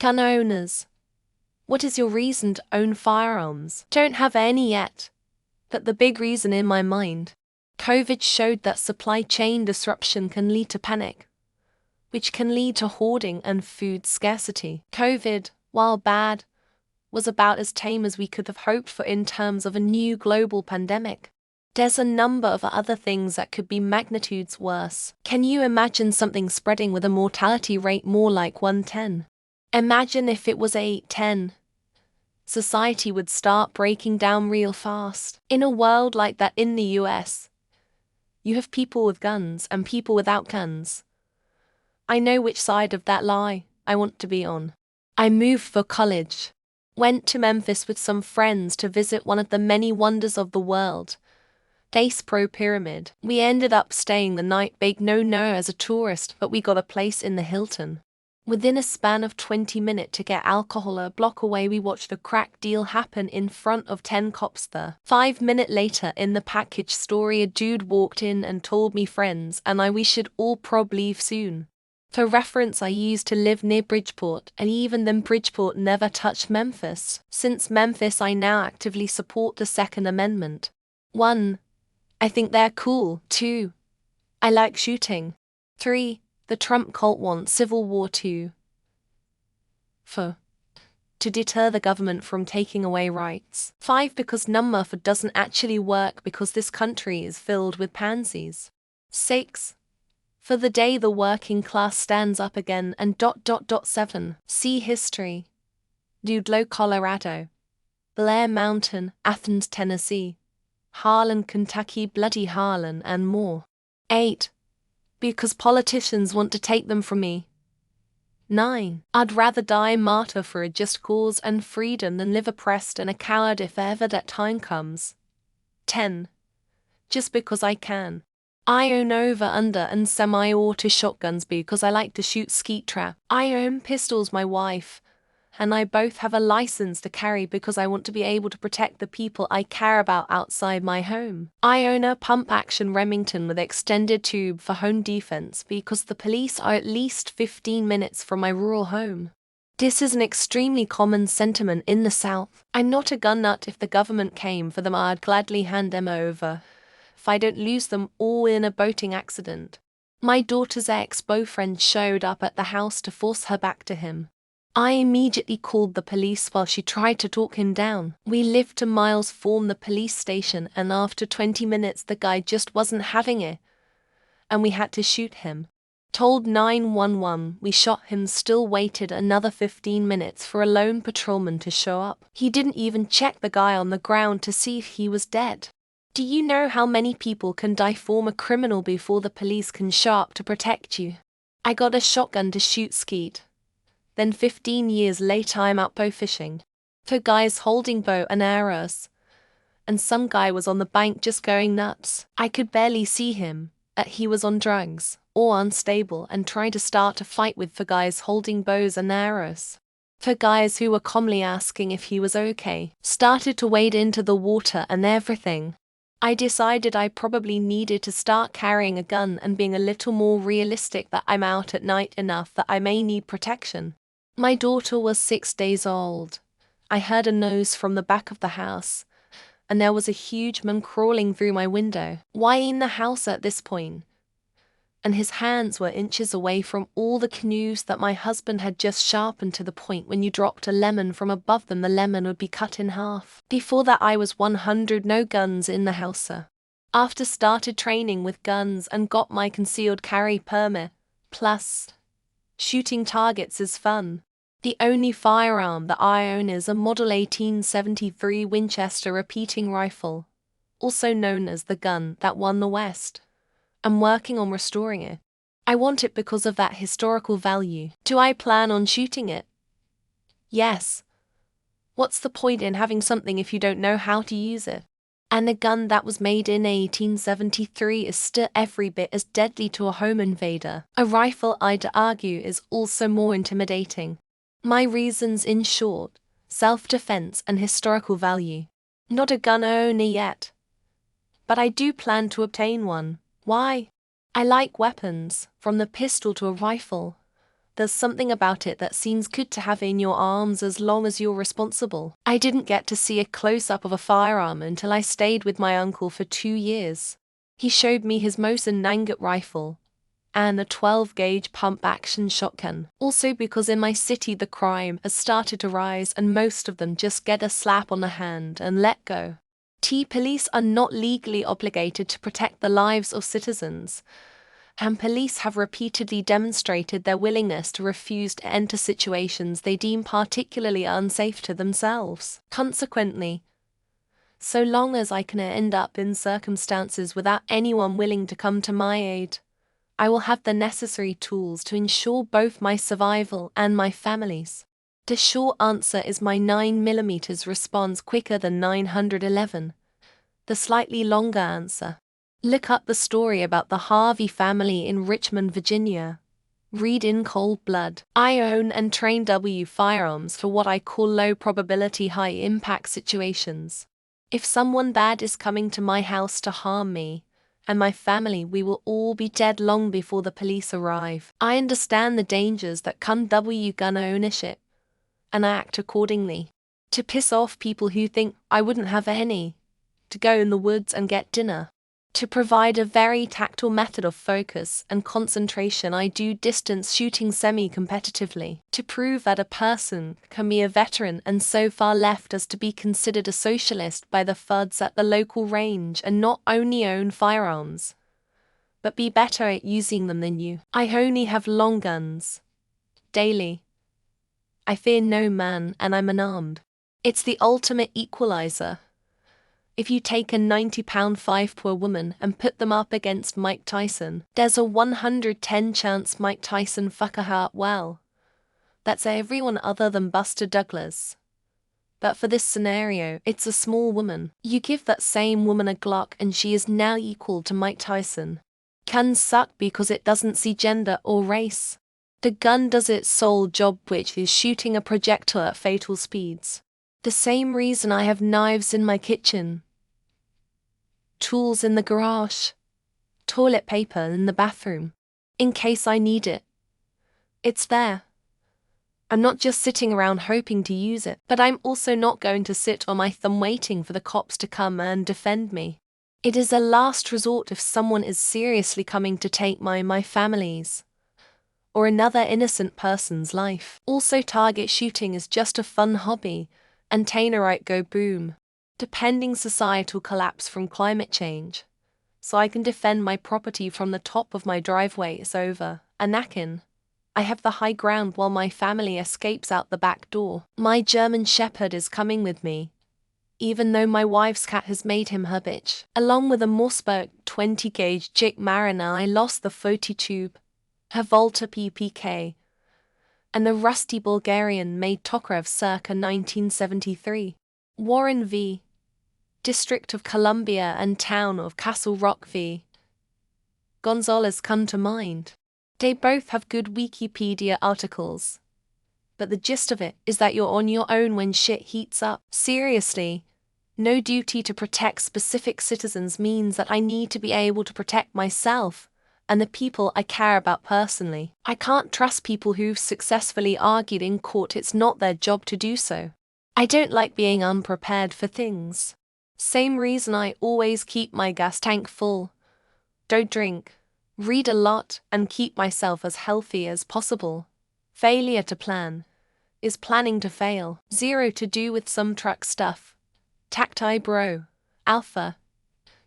Gun owners, what is your reason to own firearms? Don't have any yet. But the big reason in my mind, COVID showed that supply chain disruption can lead to panic, which can lead to hoarding and food scarcity. COVID, while bad, was about as tame as we could have hoped for in terms of a new global pandemic. There's a number of other things that could be magnitudes worse. Can you imagine something spreading with a mortality rate more like 110? Imagine if it was 810. Society would start breaking down real fast. In a world like that in the US, you have people with guns and people without guns. I know which side of that lie I want to be on. I moved for college, went to Memphis with some friends to visit one of the many wonders of the world, Dace Pro Pyramid. We ended up staying the night big no as a tourist, but we got a place in the Hilton. Within a span of 20 minutes to get alcohol a block away, we watched a crack deal happen in front of 10 cops there. 5 minutes later in the package story, a dude walked in and told me friends and we should all prob leave soon. For reference, I used to live near Bridgeport, and even then Bridgeport never touched Memphis. Since Memphis, I now actively support the Second Amendment. 1. I think they're cool. 2. I like shooting. 3. The Trump cult wants Civil War 2. 4. To deter the government from taking away rights. 5. Because number 4 doesn't actually work because this country is filled with pansies. 6. For the day the working class stands up again and ... 7. See history. Dudlow, Colorado. Blair Mountain, Athens, Tennessee. Harlan, Kentucky, bloody Harlan, and more. 8. Because politicians want to take them from me. 9. I'd rather die a martyr for a just cause and freedom than live oppressed and a coward if ever that time comes. 10. Just because I can. I own over, under, and semi-auto shotguns because I like to shoot skeet trap. I own pistols, my wife and I both have a license to carry because I want to be able to protect the people I care about outside my home. I own a pump-action Remington with extended tube for home defense because the police are at least 15 minutes from my rural home. This is an extremely common sentiment in the South. I'm not a gun nut. If the government came for them, I'd gladly hand them over, if I don't lose them all in a boating accident. My daughter's ex-boyfriend showed up at the house to force her back to him. I immediately called the police while she tried to talk him down. We lived 2 miles from the police station, and after 20 minutes the guy just wasn't having it, and we had to shoot him. Told 911 we shot him, still waited another 15 minutes for a lone patrolman to show up. He didn't even check the guy on the ground to see if he was dead. Do you know how many people can die from a criminal before the police can show up to protect you? I got a shotgun to shoot skeet. Then 15 years later I'm out bow fishing. 4 guys holding bow and arrows. And some guy was on the bank just going nuts. I could barely see him, he was on drugs, or unstable, and trying to start a fight with 4 guys holding bows and arrows. 4 guys who were calmly asking if he was okay, started to wade into the water and everything. I decided I probably needed to start carrying a gun and being a little more realistic, that I'm out at night enough that I may need protection. My daughter was 6 days old. I heard a noise from the back of the house, and there was a huge man crawling through my window. Why in the house at this point? And his hands were inches away from all the canoes that my husband had just sharpened to the point when you dropped a lemon from above them, the lemon would be cut in half. Before that I was 100 no guns in the house, sir. After started training with guns and got my concealed carry permit, plus shooting targets is fun. The only firearm that I own is a Model 1873 Winchester repeating rifle, also known as the gun that won the West. I'm working on restoring it. I want it because of that historical value. Do I plan on shooting it? Yes. What's the point in having something if you don't know how to use it? And a gun that was made in 1873 is still every bit as deadly to a home invader. A rifle, I'd argue, is also more intimidating. My reasons, in short: self-defense and historical value. Not a gun owner yet, but I do plan to obtain one. Why? I like weapons, from the pistol to a rifle. There's something about it that seems good to have in your arms as long as you're responsible. I didn't get to see a close-up of a firearm until I stayed with my uncle for 2 years. He showed me his Mosin Nagant rifle and a 12-gauge pump-action shotgun. Also because in my city the crime has started to rise and most of them just get a slap on the hand and let go. Police are not legally obligated to protect the lives of citizens, and police have repeatedly demonstrated their willingness to refuse to enter situations they deem particularly unsafe to themselves. Consequently, so long as I can end up in circumstances without anyone willing to come to my aid, I will have the necessary tools to ensure both my survival and my family's. The short answer is my 9mm responds quicker than 911. The slightly longer answer: look up the story about the Harvey family in Richmond, Virginia. Read In Cold Blood. I own and train firearms for what I call low probability, high impact situations. If someone bad is coming to my house to harm me and my family, we will all be dead long before the police arrive. I understand the dangers that come with gun ownership, and I act accordingly. To piss off people who think I wouldn't have any, to go in the woods and get dinner. To provide a very tactile method of focus and concentration, I do distance shooting semi-competitively. To prove that a person can be a veteran and so far left as to be considered a socialist by the FUDs at the local range and not only own firearms, but be better at using them than you. I only have long guns. Daily. I fear no man and I'm unarmed. It's the ultimate equalizer. If you take a 90-pound 5'4" woman and put them up against Mike Tyson, there's a 110 chance Mike Tyson fucker her up well. That's everyone other than Buster Douglas. But for this scenario, it's a small woman. You give that same woman a Glock and she is now equal to Mike Tyson. Guns suck because it doesn't see gender or race. The gun does its sole job, which is shooting a projectile at fatal speeds. The same reason I have knives in my kitchen, tools in the garage, toilet paper in the bathroom. In case I need it, it's there. I'm not just sitting around hoping to use it, but I'm also not going to sit on my thumb waiting for the cops to come and defend me. It is a last resort if someone is seriously coming to take my family's or another innocent person's life. Also, target shooting is just a fun hobby, and Tannerite go boom. Depending societal collapse from climate change, so I can defend my property from the top of my driveway is over. Anakin. I have the high ground while my family escapes out the back door. My German Shepherd is coming with me, even though my wife's cat has made him her bitch. Along with a Mossberg 20-gauge Jig Mariner, I lost the 40 tube, her Volta PPK, and the rusty Bulgarian-made Tokarev circa 1973. Warren v. District of Columbia and Town of Castle Rock v. Gonzalez come to mind. They both have good Wikipedia articles, but the gist of it is that you're on your own when shit heats up. Seriously, no duty to protect specific citizens means that I need to be able to protect myself and the people I care about personally. I can't trust people who've successfully argued in court it's not their job to do so. I don't like being unprepared for things. Same reason I always keep my gas tank full. Don't drink, read a lot, and keep myself as healthy as possible. Failure to plan is planning to fail. Zero to do with some truck stuff. Tacti bro. Alpha.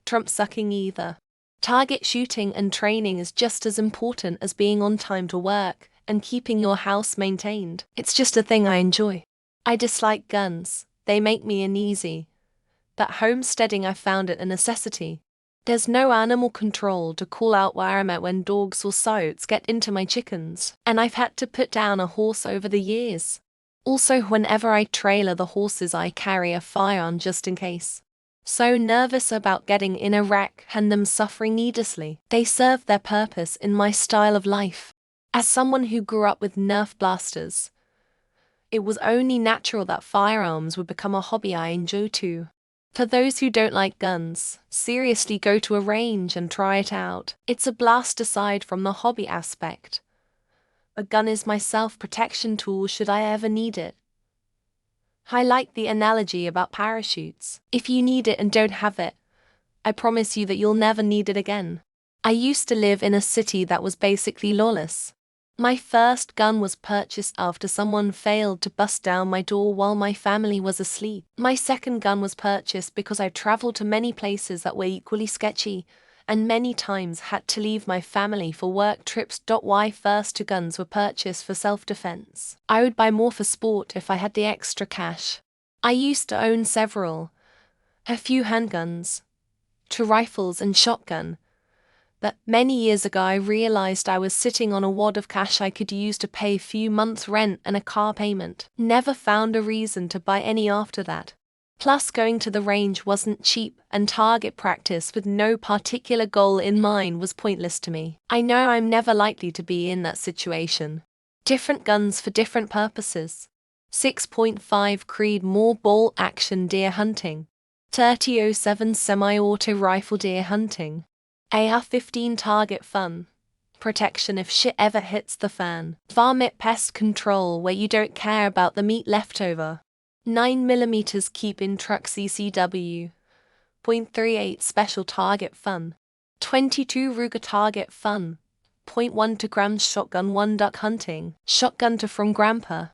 Trump sucking either. Target shooting and training is just as important as being on time to work and keeping your house maintained. It's just a thing I enjoy. I dislike guns, they make me uneasy. But homesteading, I found it a necessity. There's no animal control to call out where I'm at when dogs or soats get into my chickens, and I've had to put down a horse over the years. Also, whenever I trailer the horses, I carry a firearm just in case. So nervous about getting in a wreck and them suffering needlessly. They serve their purpose in my style of life. As someone who grew up with Nerf blasters, it was only natural that firearms would become a hobby I enjoy too. For those who don't like guns, seriously go to a range and try it out. It's a blast aside from the hobby aspect. A gun is my self-protection tool should I ever need it. I like the analogy about parachutes. If you need it and don't have it, I promise you that you'll never need it again. I used to live in a city that was basically lawless. My first gun was purchased after someone failed to bust down my door while my family was asleep. My second gun was purchased because I traveled to many places that were equally sketchy, and many times had to leave my family for work trips. My first two guns were purchased for self-defense. I would buy more for sport if I had the extra cash. I used to own several, a few handguns, two rifles and shotgun. But many years ago I realized I was sitting on a wad of cash I could use to pay a few months' rent and a car payment. Never found a reason to buy any after that. Plus going to the range wasn't cheap, and target practice with no particular goal in mind was pointless to me. I know I'm never likely to be in that situation. Different guns for different purposes. 6.5 Creedmoor ball action deer hunting. 3007 semi-auto rifle deer hunting. AR-15 target fun. Protection if shit ever hits the fan. Varmint pest control where you don't care about the meat leftover. 9mm keep in truck CCW. .38 special target fun. 22 Ruger target fun. .12 grams shotgun 1 duck hunting. Shotgun to from grandpa.